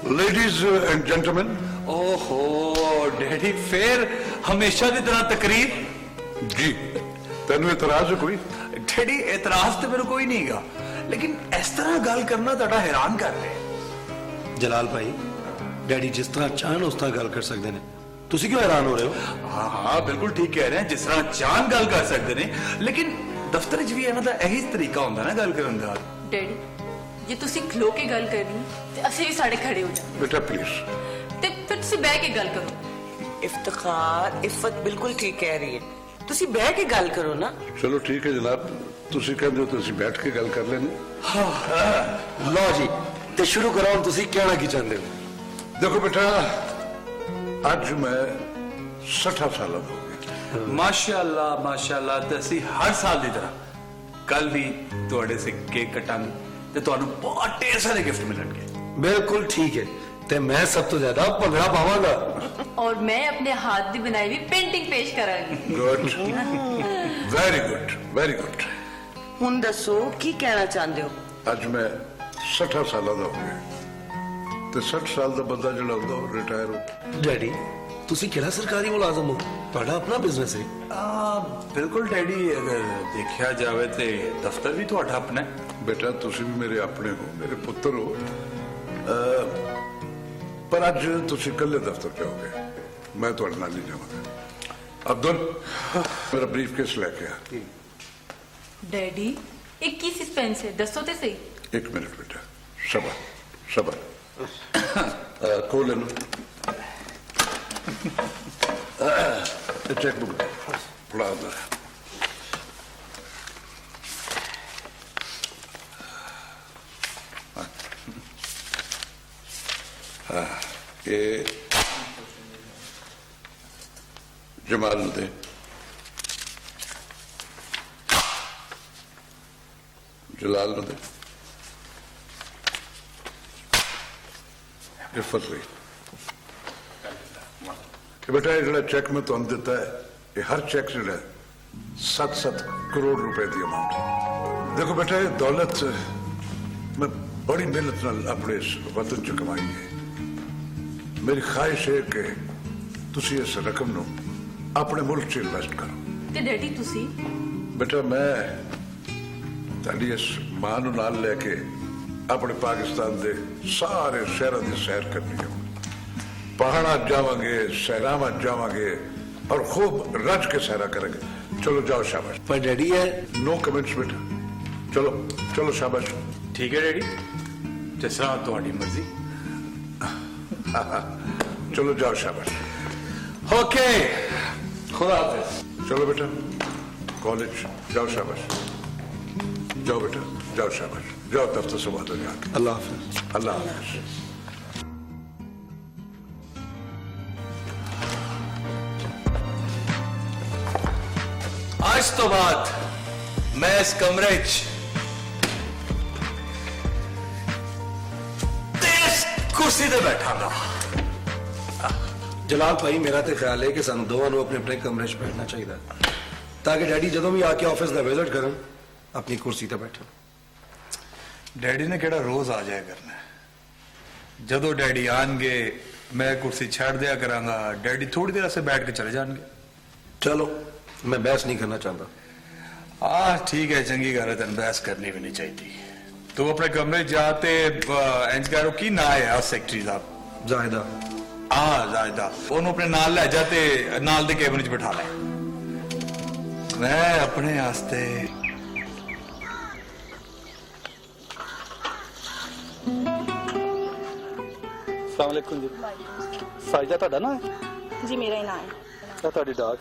Ladies and gentleman. ओहो daddy, फिर हमेशा की तरह तकरीर। जी, तेन इतराज है कोई? डैडी एतराज तो मेरे कोई नहीं गा, लेकिन इस तरह गल करना ताड़ा हैरान कर रहे। जलाल भाई, डैडी जिस तरह चाहन उस तरह गल कर सकते हैं, तुसी क्यों हैरान हो रहे हो? हाँ हाँ बिल्कुल ठीक कह रहे हैं, जिस तरह चाहन गल कर सकते हैं, लेकिन दफ्तर च भी इन्हां दा यही तरीका होंदा ना गल करन दा। डैडी जे तुसी खलो के गल करनी ते असीं भी साढ़े खड़े हो जाओ। बेटा प्लीज। ते फिर तुसी बैठ के गल करो। इफ्तिखार, इफ्फत बिल्कुल ठीक कह रही है, तुसी बैठ के गल करो ना। चलो ठीक है जनाब, तुसी कहंदे हो तुसी बैठ के गल कर लेने। लो जी, ते शुरू करो। हुण तुसी कहना की चाहते हो? देखो बेटा, आज मैं 60 साल हो गए। माशाअल्लाह माशाअल्लाह, ते असीं हर साल की तरह कल भी तुहाडे से केक कटांगे ते तुहानू बहुत ढेर सारे गिफ्ट मिलणगे। बिल्कुल ठीक है, ते मैं सब तो ज्यादा भंगड़ा पावांगा और मैं अपने हाथ की बनाई हुई पेंटिंग पेश करांगी। Good, very good, very good. हुन दसो की कहना चाहते हो? आज मैं 60 साल का हो गया, ते 60 साल का बंदा जो होंदा वो रिटायर हो। डैडी तुसी केड़ा सरकारी मुलाजम हो? तुहाडा अपना बिजनेस है? बिल्कुल डैडी, अगर देखा जाए तो दफ्तर भी तुहाडा अपना है। बेटा तुसी भी मेरे अपने हो, मेरे पुत्र हो। पर अज तुसी कल्ले दफ्तर जाओगे, मैं तुहाडे नाल नहीं जावांगा। अब्दुल, मेरा ब्रीफ केस लेके आ। डैडी एक की सस्पेंस है, दसो ते सही। एक मिनट बेटा, सबर सबर। खोल लो चेक बुक, फड़ा उधर। ये जमाल नू दे। जलाल नू दे। इफ्फत रही। बेटा ये जो चेक मैं तुम दिता है, ये हर चेक जो है 7-7 करोड़ रुपए की अमाउंट है। देखो बेटा, ये दौलत मैं बड़ी मेहनत नाल अपने इस वतन च कमाई है। मेरी ख्वाहिश है कि तुसी इस रकम नू अपने मुल्क च इन्वेस्ट करो। ते डैडी तुसी? बेटा मैं ताड़ी इस मां नू नाल लेके अपने पाकिस्तान दे सारे शहरों की सैर करनी है। पहाड़ा जावांगे, सहरावां जावांगे और खूब रज के सहरा करेंगे। चलो जाओ, शाबाश। पर डैडी है नो कमेंट्स बेटा, चलो चलो शाबाश। ठीक है डैडी, जिस तरह तुहाडी मर्जी। चलो जाओ, शाबाश। ओके, खुदा हाफिज। चलो बेटा कॉलेज जाओ, शाबाश। जाओ बेटा, जाओ शाबाश। जाओ दफ्तर से बात हो जाके। अल्लाह हाफिज। अल्लाह हाफिज। आज तो बाद मैं इस कमरे कुर्सी से बैठांगा। जलाल भाई, मेरा तो ख्याल है कि सानू दोवां नू अपने अपने कमरे च बैठना चाहिए, ताकि डैडी जदों भी आके ऑफिस का विजिट करन अपनी कुर्सी पर बैठन। डैडी ने केड़ा रोज आ जाया करना है। जदों डैडी आएंगे मैं कुर्सी छड़ दिया करांगा, डैडी थोड़ी देर से बैठ के चले जाएंगे। चलो, मैं बहस नहीं करना चाहता। हाँ ठीक है, चंगी गल है, तेन बहस करनी भी नहीं चाहिए। तू अपने कमरे जाते इंज करो, की ना है सेक्रेटरी साहब? जाहिदा। हाँ जाहिदा, ओनू अपने नाल ले जाते, नाल दे कैबिन च बिठा ले। मैं अपने आस्ते अस्सलाम वालेकुम जी। साजिदा ਤੁਹਾਡਾ ਨਾ ਹੈ? जी मेरा ही नाम है। ਇਹ ਤੁਹਾਡੀ ਡਾਕ।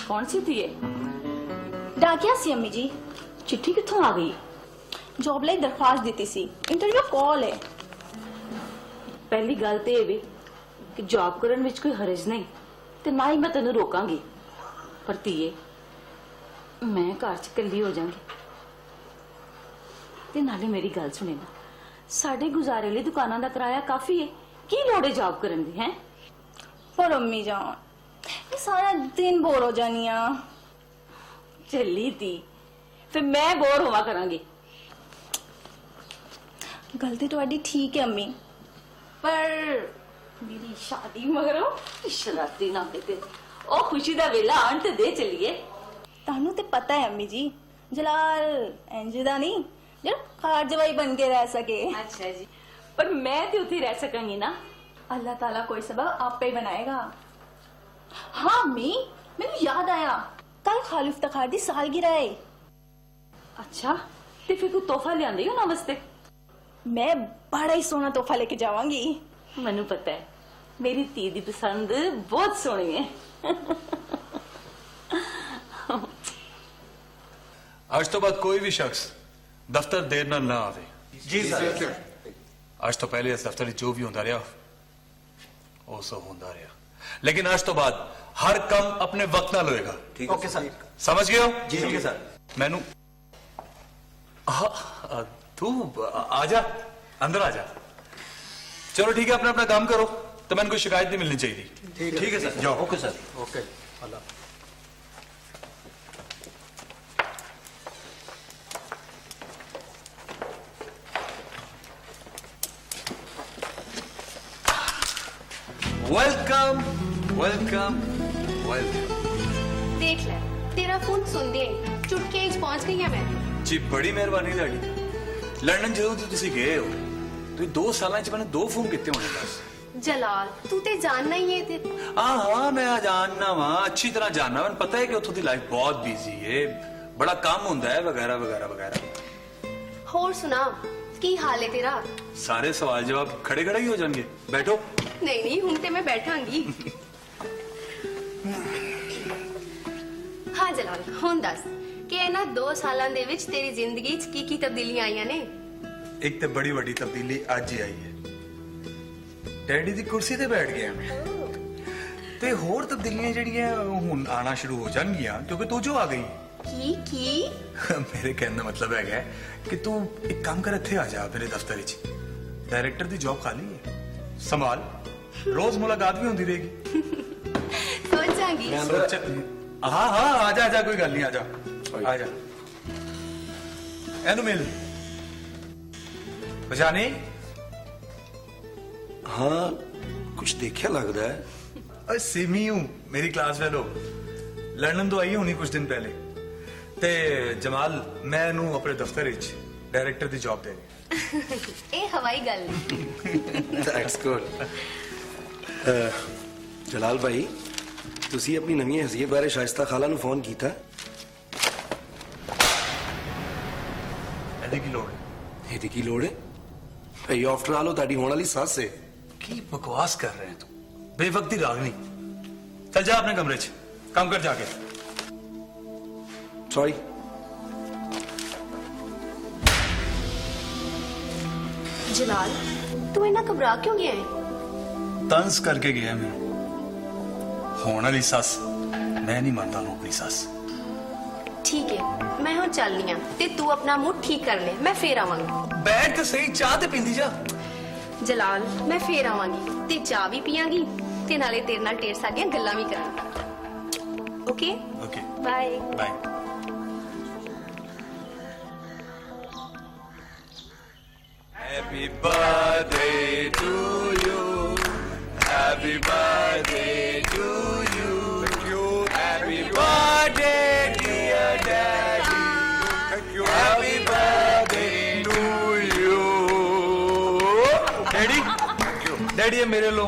कौन सी थी ये? डाकिया सी अम्मी जी। चिट्ठी कित्थों आ गई? जॉब ਲਈ दरख्वास्त दी सी, इंटरव्यू कॉल है। पहली गल तो यह भी कि जॉब करने में कोई हरज नहीं, तो ना ही मैं तेन रोकांगी, पर धीए मैं घर च कली हो जाऊंगी। ਤੇ ਨਾਲੇ ਮੇਰੀ ਗੱਲ ਸੁਣੇ ਨਾ, ਸਾਡੇ ਗੁਜ਼ਾਰੇ ਲਈ ਦੁਕਾਨਾਂ ਦਾ ਕਿਰਾਇਆ ਕਾਫੀ ਹੈ, ਕੀ ਲੋੜ ਹੈ ਜੌਬ ਕਰਨ ਦੀ? ਹੈ पर अम्मी जान ये सारा दिन बोर हो जानी आ। ਚੱਲੀ ਤੀ, ਫਿਰ ਮੈਂ ਬੋਰ ਹੋਵਾ ਕਰਾਂਗੀ। गलती ਤੁਹਾਡੀ ਠੀਕ ਹੈ अम्मी, ਪਰ ਮੇਰੀ ਸ਼ਾਦੀ ਮਗਰੋਂ ਸ਼ਰਾਤੀ ਨਾ ਤੇ ਉਹ ਖੁਸ਼ੀ ਦਾ ਵੇਲਾ ਆਣ ਤੇ ਦੇ ਚੱਲੀਏ। ਤੁਹਾਨੂੰ ਤੇ ਪਤਾ ਹੈ अम्मी जी, ਜਲਾਲ ਇੰਜ ਦਾ ਨਹੀਂ ਜਿਹੜਾ ਖਾਰਜਵਾਈ ਬਣ ਕੇ ਰਹਿ ਸਕੇ। ਅੱਛਾ ਜੀ, ਪਰ ਮੈਂ ਤੇ ਉੱਥੇ ਰਹਿ ਸਕਾਂਗੀ ਨਾ। अल्लाह ताला कोई सबब आपे ही बनाएगा। हाँ अम्मी, मैंने याद आया, कल खालिद इफ्तिखार दी सालगिरह है। अच्छा, ते फिर तू तोहफा लियांदी हो ना वास्ते? मैं बड़ा ही सोना तोहफा लेके जावांगी। ਮੈਨੂੰ ਪਤਾ ਹੈ ਮੇਰੀ ਧੀ ਦੀ ਪਸੰਦ ਬਹੁਤ ਸੋਹਣੀ ਹੈ। ਅੱਜ ਤੋਂ ਬਾਅਦ ਕੋਈ ਵੀ ਸ਼ਖਸ ਦਫ਼ਤਰ ਦੇਰ ਨਾਲ ਨਾ ਆਵੇ। जी सर। ਅੱਜ ਤੋਂ ਪਹਿਲੇ ਇਸ ਦਫ਼ਤਰ ਵਿੱਚ ਜੋ ਵੀ ਹੁੰਦਾ ਰਿਹਾ ਉਹ ਸਭ ਹੁੰਦਾ ਰਿਹਾ, ਲੇਕਿਨ ਅੱਜ ਤੋਂ ਬਾਅਦ ਹਰ ਕੰਮ ਆਪਣੇ ਵਕਤ ਨਾਲ ਹੋਏਗਾ। Okay sir. ਸਮਝ ਗਏ ਹੋ? जी ठीक है सर। ਮੈਨੂੰ तू आ जा, अंदर आ जा। चलो ठीक है, अपना अपना काम करो, तो मैंने कोई शिकायत नहीं मिलनी चाहिए। ठीक है सर। जाओ। Okay sir. Okay. Welcome welcome welcome. देख ले, तेरा फोन सुन दे चुटकियां च पहुंच गई है मैं। जी बड़ी मेहरबानी ਤੁਹਾਡੀ। ਲੰਡਨ ਜਦੋਂ ਦੀ ਤੁਸੀਂ ਗਏ ਹੋ, ਤੁਸੀਂ 2 ਸਾਲਾਂ ਚ ਮੈਨੂੰ 2 ਫੋਨ ਕੀਤੇ ਹੋਣੇ ਬਸ। जलाल तू ते जानना ही है ते हाँ मैं जानना वा, अच्छी तरह जानना। मैंने पता है कि उथों दी लाइफ बहुत बिजी है, बड़ा काम होंदा है वगैरह वगैरह वगैरह। होर सुना की हाल है तेरा? सारे सवाल जवाब खड़े खड़े ही हो जाएंगे, बैठो। नहीं नहीं हूं ते मैं बैठांगी। हाँ जलाल हुन दस कि इन्हां 2 सालां दे विच तेरी जिंदगी च की तब्दीलियां आईयां ने? एक तो बड़ी बड़ी तब्दीली आज ही आई है, डैडी दी कुर्सी ते बैठ गया मैं। ते होर तब्दीलियां जड़ियां हुन आना शुरू हो जाणगियां क्योंकि तू जो आ गई। की मेरे कहने का मतलब है कि तू एक काम कर, इत्थे आ जा मेरे दफ्तर च। डायरेक्टर दी जॉब खाली है, संभाल, रोज मुलाकात भी होती रहेगी। सोचांगी। हाँ हाँ आ जा कोई गल नहीं, आ जा आ जा। एनू मिल पहचानी? हाँ कुछ देखा लगता है। अरे सिमी हूं, मेरी क्लास फेलो, लंदन तो आई होनी कुछ दिन पहले। ते जमाल मैं नू अपने दफ्तर विच डायरेक्टर दी जॉब दे ए हवाई गल नहीं। That's good. जलाल भाई ਤੁਸੀਂ ਆਪਣੀ ਨਵੀਂ ਹਸੀਅਤ ਬਾਰੇ ਸ਼ਾਇਸਤਾ ਖਾਲਾ ਨੂੰ ਫੋਨ ਕੀਤਾ? ਇਹਦੀ ਕੀ ਲੋੜ ਹੈ? ਇਹਦੀ ਕੀ ਲੋੜ ਹੈ ਭਾਈ? ਆਫਟਰ ਆਲ ਉਹ ਤੁਹਾਡੀ ਹੋਣ ਵਾਲੀ ਸੱਸ ਹੈ। ਕੀ ਬਕਵਾਸ ਕਰ ਰਹੇ ਤੂੰ, ਬੇਵਕਤੀ ਰਾਗਨੀ। चल जा अपने कमरे च काम कर जाके। सॉरी। जलाल तू इतना घबरा क्यों गया है? तंज करके गया मैं, होने वाली सस मैं नहीं मानता हूं अपनी सस। ठीक है मैं हूं चलनी हां ते तू अपना मूड ठीक कर ले, मैं फिर आवांगी। बैठ के सही चाह ते पींदी जा। जलाल मैं फिर आवांगी ते चाह भी पियांगी ते नाले तेरे नाल ढेर सारियां गल्लां भी करांगी। Okay okay bye bye. Happy birthday to you. Happy birthday to you. Thank you. Happy birthday dear daddy. Thank you. Happy birthday to you. Daddy? Thank you. Daddy ये मेरे लो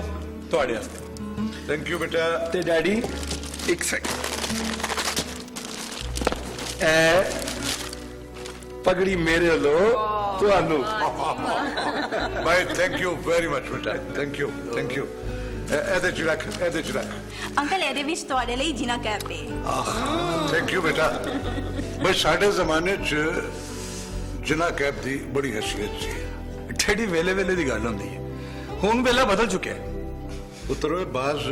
ਤੁਹਾਡੇ ਵਾਸਤੇ। थैंक यू बेटा। ਤੇ ਡੈਡੀ ਇੱਕ second, ਪਗੜੀ ਮੇਰੇ ਵੱਲੋਂ ਤੁਹਾਨੂੰ। भाई थैंक यू वेरी मच बेटा, थैंक यू थैंक यू। ਇਹਦੇ ਚ ਰੱਖ, ਇਹਦੇ ਚ ਰੱਖ। ਅੰਕਲ ਇਹਦੇ ਵਿੱਚ ਤੁਹਾਡੇ ਲਈ ਜਿਨਾ ਕੈਪ ਹੈ। थैंक यू बेटा। बस ਸਾਡੇ ਜ਼ਮਾਨੇ ਚ ਜਿਨਾ ਕੈਪ ਦੀ ਬੜੀ ਹਸੀਅਤ ਸੀ। ਡੈਡੀ ਵੇਲੇ ਵੇਲੇ ਦੀ ਗੱਲ ਹੁੰਦੀ ਹੈ, ਹੁਣ ਵੇਲਾ ਬਦਲ ਚੁੱਕਿਆ ਹੈ। ਪੁੱਤਰ ਬਾਜ਼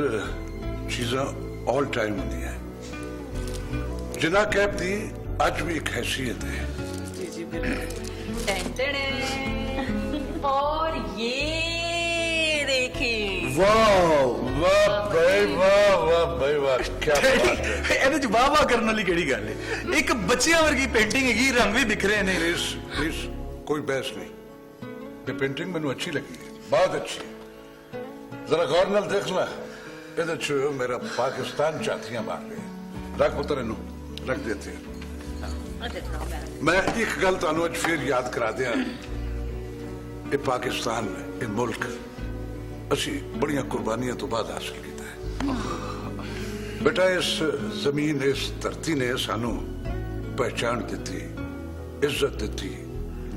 ਚੀਜ਼ਾਂ ਆਲ ਟਾਈਮ ਹੁੰਦੀਆਂ। ਜਿਨਾ ਕੈਪ ਦੀ ਅੱਜ ਵੀ ਇੱਕ ਹਸੀਅਤ ਹੈ। जी जी बिल्कुल। और ये देखिए वाह वाह भाई वाह वाह भाई वाह क्या बात है ਇਹਦੇ ਚ ਵਾਹ ਕਰਨ ਵਾਲੀ ਕਿਹੜੀ ਗੱਲ ਹੈ ਇੱਕ ਬੱਚਿਆਂ ਵਰਗੀ ਪੇਂਟਿੰਗ ਹੈਗੀ ਰੰਗ ਵੀ ਬਿਖਰੇ ਨੇ प्लीज प्लीज कोई बहस नहीं ये पेंटिंग मैंने अच्छी लगी है बहुत अच्छी है जरा गौर नाल देख ला ਇਹਦੇ ਚ मेरा पाकिस्तान झातियां मार रहे हैं रख पुत्र इनू रख देते हैं मैं एक गल तुहानू अज फिर याद करा दिया ये पाकिस्तान ये मुल्क असी बड़ियां कुर्बानियां तो बाद हासिल किया है बेटा इस जमीन इस धरती ने सानू पहचान दी इज्जत दी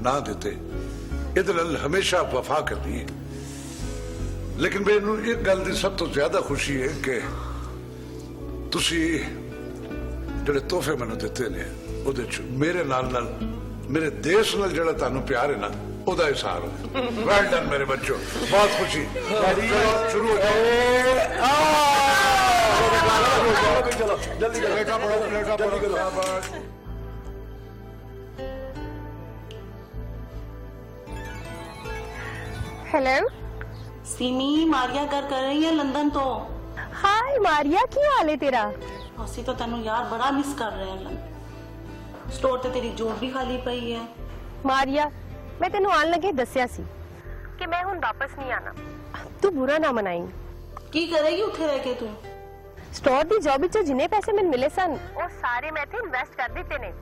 ना देते इहदे नाल हमेशा वफा करनी है लेकिन मैनू एक गल की सब तो ज्यादा खुशी है कि तुसी ਜਿਹੜੇ ਤੋਹਫੇ ਮੈਨੂੰ ਦਿੱਤੇ ਨੇ ਉਹਦੇ ਚ ਮੇਰੇ ਨਾਲ ਮੇਰੇ ਦੇਸ਼ ਨਾਲ ਜਿਹੜਾ ਤੁਹਾਨੂੰ ਪਿਆਰ ਹੈ ਨਾ ਉਹਦਾ ਇਜ਼ਹਾਰ ਹੈ ਵੈਲ ਡਨ ਮੇਰੇ ਬੱਚੋ ਬਹੁਤ ਖੁਸ਼ੀ ਚਲੋ ਸ਼ੁਰੂ ਹੋ ਜਾਓ ਚਲੋ ਜਲਦੀ ਪਲੇਟਾਂ ਪੜੋ हेलो सिमी मारिया कर रही है लंदन तो हाय मारिया की हाल है तेरा ਅਸੀਂ ਤਾਂ ਤੈਨੂੰ ਯਾਰ ਬੜਾ ਮਿਸ ਕਰ ਰਹੇ ਹਾਂ ਸਟੋਰ ਤੇ ਤੇਰੀ ਜੋਬ ਵੀ ਖਾਲੀ ਪਈ ਹੈ ਮਾਰੀਆ ਮੈਂ ਤੈਨੂੰ ਆਉਣ ਲੱਗੇ ਦੱਸਿਆ ਸੀ ਕਿ ਮੈਂ ਹੁਣ ਵਾਪਸ ਨਹੀਂ ਆਣਾ ਤੂੰ ਬੁਰਾ ਨਾ ਮਨਾਈ ਕੀ ਕਰੇਗੀ ਉੱਥੇ ਰਹਿ ਕੇ ਤੂੰ ਸਟੋਰ ਦੀ ਜੌਬ ਵਿੱਚ ਜਿੰਨੇ ਪੈਸੇ ਮੈਨੂੰ ਮਿਲੇ ਸਨ ਉਹ ਸਾਰੇ ਮੈਂ ਤੇ ਇਨਵੈਸਟ ਕਰ ਦਿੱਤੇ ਨੇ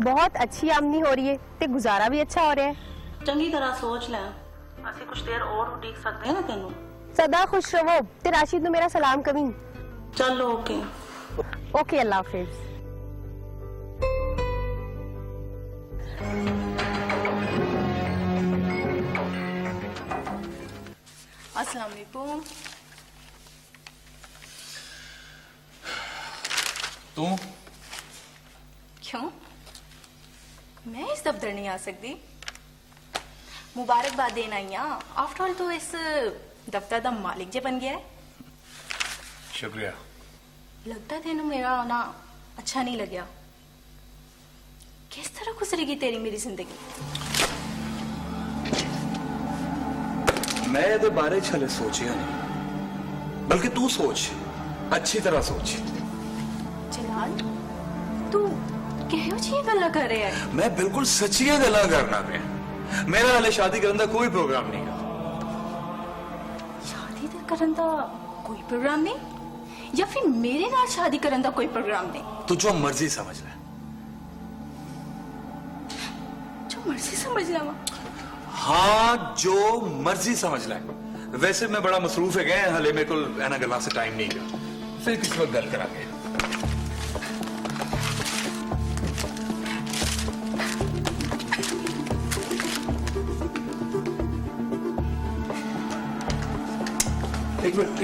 ਬਹੁਤ ਅੱਛੀ ਆਮਦਨੀ ਹੋ ਰਹੀ ਹੈ ਤੇ ਗੁਜ਼ਾਰਾ ਵੀ ਅੱਛਾ ਹੋ ਰਿਹਾ ਹੈ ਚੰਗੀ ਤਰ੍ਹਾਂ ਸੋਚ ਲੈ ਅਸੀਂ ਕੁਝ ਦੇਰ ਹੋਰ ਉਡੀਕ ਸਕਦੇ ਹਾਂ ਨਾ ਤੈਨੂੰ ਸਦਾ ਖੁਸ਼ ਰਹੋ ਤੇ ਰਾਸ਼ਿਦ ਨੂੰ ਮੇਰਾ ਸਲਾਮ ਕਵੀਂ ਚਲੋ ਓਕੇ ओके अल्लाह हाफिज अस्सलाम वालेकुम। तू क्यों मैं इस दफ्तर नहीं आ सकती मुबारकबाद देना ही आफ्टर ऑल तो इस दफ्तर का मालिक जे बन गया है शुक्रिया लगता तेन मेरा आना अच्छा नहीं लग्या किस तरह गुजरेगी तेरी मेरी जिंदगी मैं ये बारे छले सोचिया नहीं बल्कि तू सोच अच्छी तरह सोच जलाल तू कहो जी गल्ला कर रहा है मैं बिल्कुल सच्चियां गल्लां करना पे मेरा हाले शादी करने का कोई प्रोग्राम नहीं है शादी करने का कोई प्रोग्राम नहीं या फिर मेरे नाल शादी करने का कोई प्रोग्राम नहीं तू जो मर्जी समझ ले जो मर्जी समझ लवा हाँ जो मर्जी समझ ले वैसे मैं बड़ा मसरूफ है गए हाले मेरे को एना गल्ला से टाइम नहीं गया फिर किसी वक्त गल करांगे एक मिनट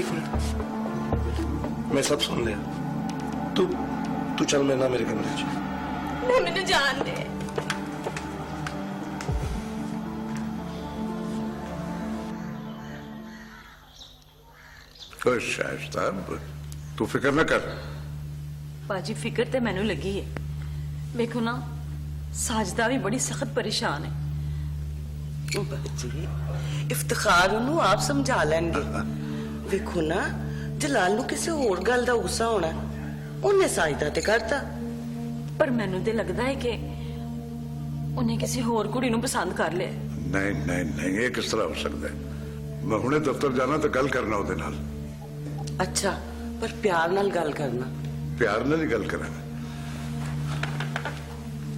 मैं सब सुन लिया तू चल मैं ना मेरे कमरे च मैंने जान दे शाइस्ता तू फिक्र न कर बाजी फिक्र ते मैनू लगी है देखो ना साजदा भी बड़ी सख्त परेशान है बाजी इफ्तिखार उन्होंने आप समझा लेंगे देखो ना जलाल नू किसी होर गल दा गुस्सा होना उन्हें साजदा ते करता पर मैनू ते लगदा है कि उन्हें किसी होर कुड़ी नू पसंद कर लिया नहीं नहीं नहीं ये किस तरह हो सकता है मैं हुणे दफ्तर जाना तो गल करना ਉਹਦੇ ਨਾਲ अच्छा पर प्यार नाल गल करना प्यार ਨਾਲ ਹੀ ਗੱਲ ਕਰਾਂਗਾ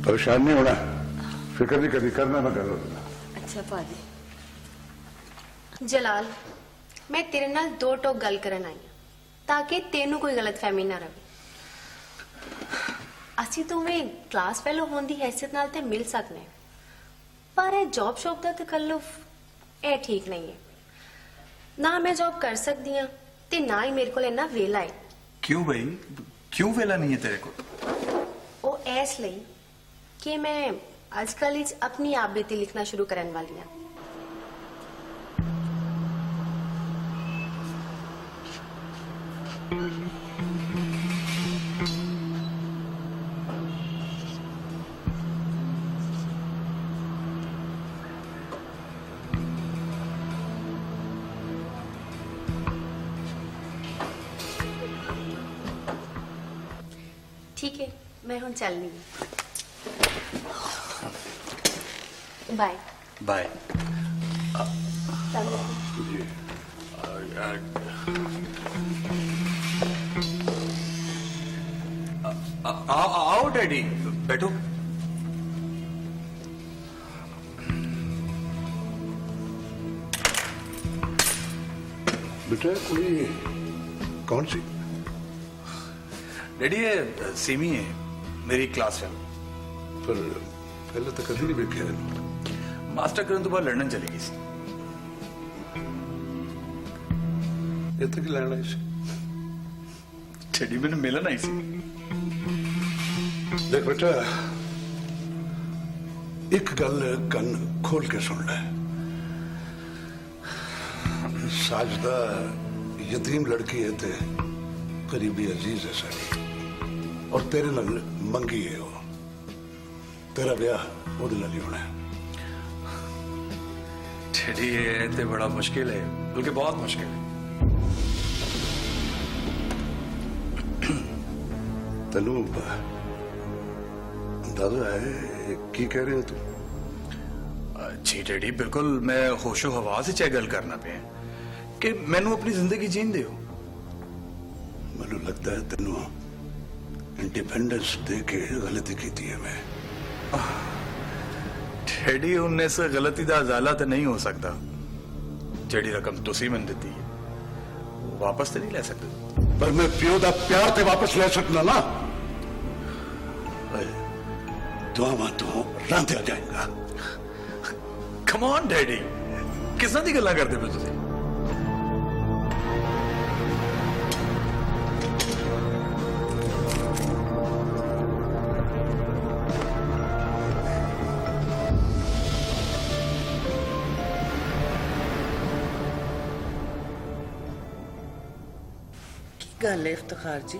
परेशान नहीं होना फिक्र नहीं करनी करना मैं कर लूंगा अच्छा पाजी जलाल मैं तेरे नाल दो टोक गल करन आई ताकि तेनू कोई गलतफहमी ना रहे ਅਸੀਂ ਦੋਵੇਂ ਕਲਾਸ ਫੈਲੋ ਹੋਣ ਦੀ ਹੈਸੀਅਤ ਨਾਲ ਤੇ ਮਿਲ ਸਕਨੇ ਪਰ ਇਹ ਜੌਬ ਸ਼ੌਪ ਦਾ ਤਕੱਲੁਫ ਇਹ ਠੀਕ ਨਹੀਂ ਹੈ ਨਾ ਮੈਂ ਜੌਬ ਕਰ ਸਕਦੀ ਹਾਂ ਤੇ ਨਾ ਹੀ ਮੇਰੇ ਕੋਲ ਇੰਨਾ ਵੇਲਾ ਹੈ क्यों भाई क्यों वेला नहीं है तेरे को ਉਹ ਇਸ ਲਈ ਕਿ ਮੈਂ ਅੱਜ ਕੱਲ੍ਹ ਵਿੱਚ ਆਪਣੀ ਆਪ ਬੀਤੀ ਲਿਖਣਾ ਸ਼ੁਰੂ ਕਰਨ ਵਾਲੀ ਹਾਂ मैं हुण चलनी बाय बाय। आओ डैडी, बैठो। बेटा कोई कौन सी? डैडी ये सिमी है, मेरी क्लास फेलो। पर पहले तो कभी नहीं देखा। मास्टर करन तो बाद लंदन चली गई सी। इतने की लैंड आई सी? डैडी मैंने मिलन आई सी। देख बेटा, एक गल कन खोल के सुन ले। साजदा यतीम लड़की है ते करीबी अजीज है साड़ी, और तेरे नाल मंगी है वो। तेरा ब्याह ओदे नाल ही होना है। डैडी ये ते बड़ा मुश्किल है, बल्कि बहुत मुश्किल है। तेनू अंदाजा है की कह रहे हो तुम? जी डैडी, बिल्कुल मैं होशो हवास च गल करना पे कि मैनू अपनी जिंदगी जीन दियो। मैनू लगता है तेनू इंडिपेंडेंस दे के गलती की थी है मैं। डैडी उन इस गलती का अजाला तो नहीं हो सकता। जेड़ी रकम तुसी मैनू दी है वो वापस तो नहीं ले सकते। पर मैं प्यो दा प्यार ते वापस ले सकना ना। दुआवां तो रांधिया जाएगा। कम ऑन डैडी, किस दी गल्लां करदे पे तुसी? गल है इफ्तिखार जी,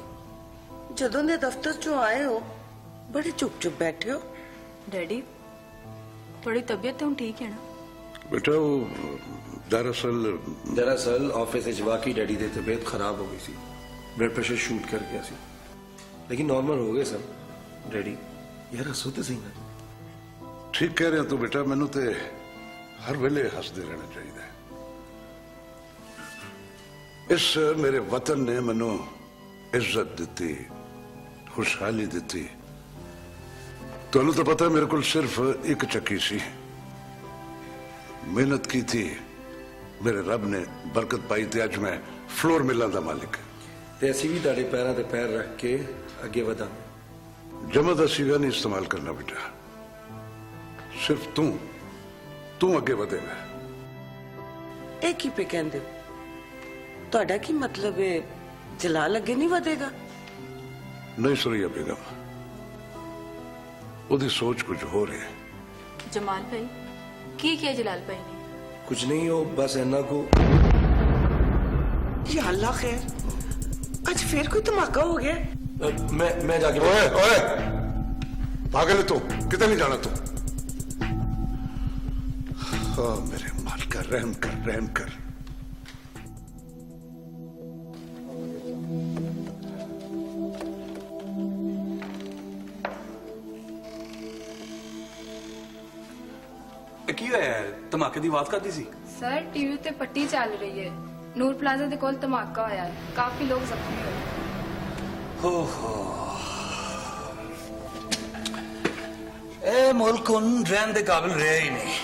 जदों दे दफ्तर चों आए हो बड़े चुप चुप बैठे हो। डैडी थोड़ी तबीयत तो ठीक है ना? बेटा वो दरअसल ऑफिस विच वाकई डैडी दी तबीयत खराब हो गई सी, ब्लड प्रेशर शूट कर गया सी, लेकिन नॉर्मल हो गए सब। डैडी यार हसो तो सही ना। ठीक कह रहे हो तू बेटा, मैनू ते हर वेले हसदे रहना चाहिए। इस मेरे वतन ने मैनू इज्जत दी, खुशहाली दी। तुहानू तो पता है मेरे को सिर्फ एक चक्की सी, मेहनत की थी, मेरे रब ने बरकत पाई थी, अज मैं फ्लोर मिलां दा मालिक। ते असीं भी तुहाडे पैरां ते पैर रख के अगे वधा। जमा दा सीगा नहीं इस्तेमाल करना बेटा, सिर्फ तू अगे वधेगा। एक ही पे कहंदे हो, ਤੁਹਾਡਾ ਕੀ मतलब है जलाल अगे नहीं ਵਧੇਗਾ? नहीं सुरैया बेगम, ਉਹਦੀ सोच कुछ हो रही है। जमाल भाई की किया जलाल भाई ने? कुछ नहीं हो, बस इन्ना को। या अल्लाह खैर, आज फिर कोई धमाका हो गया? मैं जाके ओए ओए पागल है तू, कितने नहीं जाना तू? हाँ मेरे माल का रहम कर। की होया है? धमाके की आवाज करती सी? सर टीवी ते पट्टी चल रही है, नूर प्लाजा दे कोल धमाका होया है, काफी लोग जख्मी हुए। ए मुल्क हुन रहन दे काबिल रहा ही नहीं।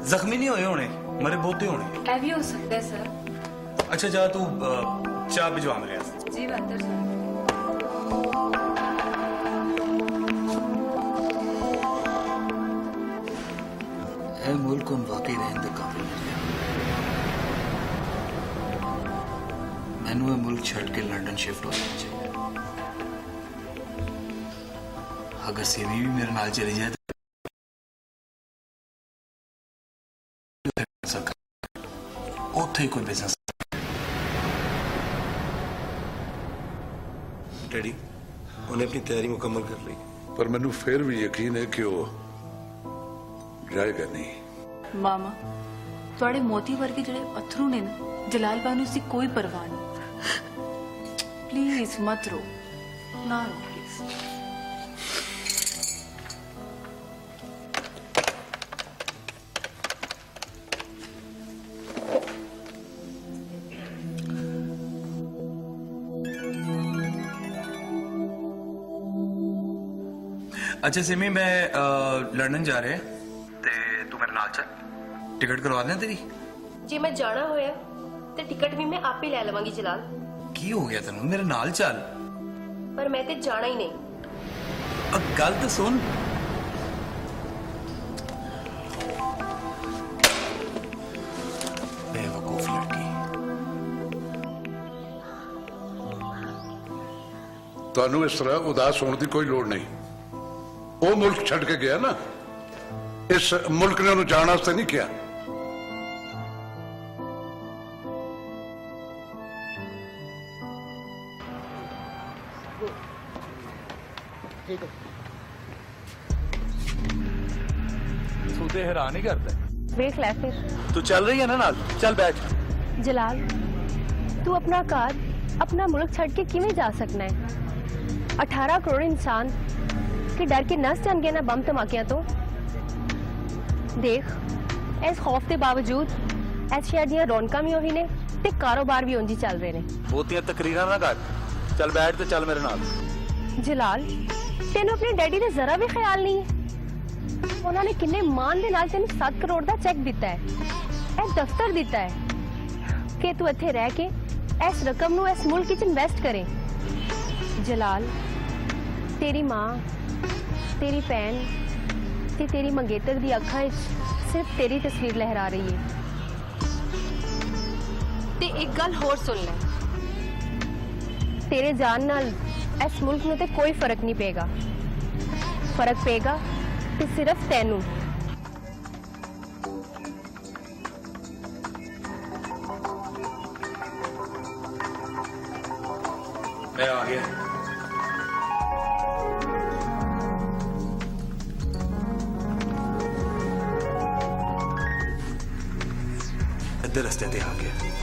जख्मी नहीं होए होने, मरे बहुते होने। ऐ भी हो सकता है सर। अच्छा जा तू चाह भिजवा मेरे वास्ते। जी बेहतर सर। ए मुल्क हुन वाकई रहन दे काबिल नहीं रहा। मैनू ये मुल्क छड़ के लंदन शिफ्ट हो जाना चाहिए। अगर सेवी भी मेरे नाल चली जाए तो उत्थे ही कोई बिजनेस। डैडी उन्हें अपनी तैयारी मुकम्मल कर ली, पर मैनू फिर भी यकीन है कि वो जाएगा नहीं। मामा थोड़े मोती वर्गे जड़े अथरू ने ना, जलाल बानू सी कोई परवाह नहीं। प्लीज मत रो ना रो प्लीज। अच्छा सिमी मैं लंदन जा रहे ते तू मेरे नाल चल टिकट करवा दें तेरी ਜੇ ਮੈਂ ਜਾਣਾ ਹੋਇਆ ਤੇ ਟਿਕਟ ਵੀ ਮੈਂ ਆਪੇ ਲੈ ਲਵਾਂਗੀ ਜਲਾਲ की हो गया तेन मेरे नाल चल ਪਰ ਮੈਂ ਤੇ ਜਾਣਾ ਹੀ ਨਹੀਂ गल तो सुन बेवकूफ लड़की ਤੁਹਾਨੂੰ ਇਸ ਤਰ੍ਹਾਂ ਉਦਾਸ ਹੋਣ ਦੀ ਕੋਈ ਲੋੜ ਨਹੀਂ ਉਹ ਮੁਲਕ ਛੱਡ ਕੇ ਗਿਆ ਨਾ ਇਸ ਮੁਲਕ ਨੇ ਉਹਨੂੰ ਜਾਣ ਵਾਸਤੇ ਨਹੀਂ ਕਿਹਾ तू ते हैरान ही करता है ਵੇਖ ਲੈ ਫਿਰ तू चल रही है ना नाल चल बैठ ਜਲਾਲ ਤੂੰ ਆਪਣਾ ਘਰ अपना मुल्क छड़ के किवें जा सकना है 18 करोड़ इंसान के डर के नस जाएंगे ना बम धमाकियां तो देख इस खौफ के बावजूद इस शहर दी रौनकां भी उही ने ते कारोबार भी उंज ही चल रहे ने बहुतियां तकरीरां ना कर चल बैठ ते चल मेरे नाल जलाल तेनों अपने डैडी ने जरा भी ख्याल नहीं है उन्होंने किन्ने मान दे नाल तेनू 7 करोड़ का चेक दिता है ए दफ्तर दिता है कि तू इत्थे रह के इस रकम नू इस मुल्क विच इन्वेस्ट करें जलाल तेरी मां तेरी भैन ते तेरी मंगेतर दी अखां विच सिर्फ तेरी तस्वीर लहरा रही है ते एक गल होर सुन ले तेरे जान नाल इस मुल्क नू ते कोई फर्क नहीं पेगा फर्क पेगा ते सिर्फ तैनू मैं आ गया इधर रास्ते ते आ गया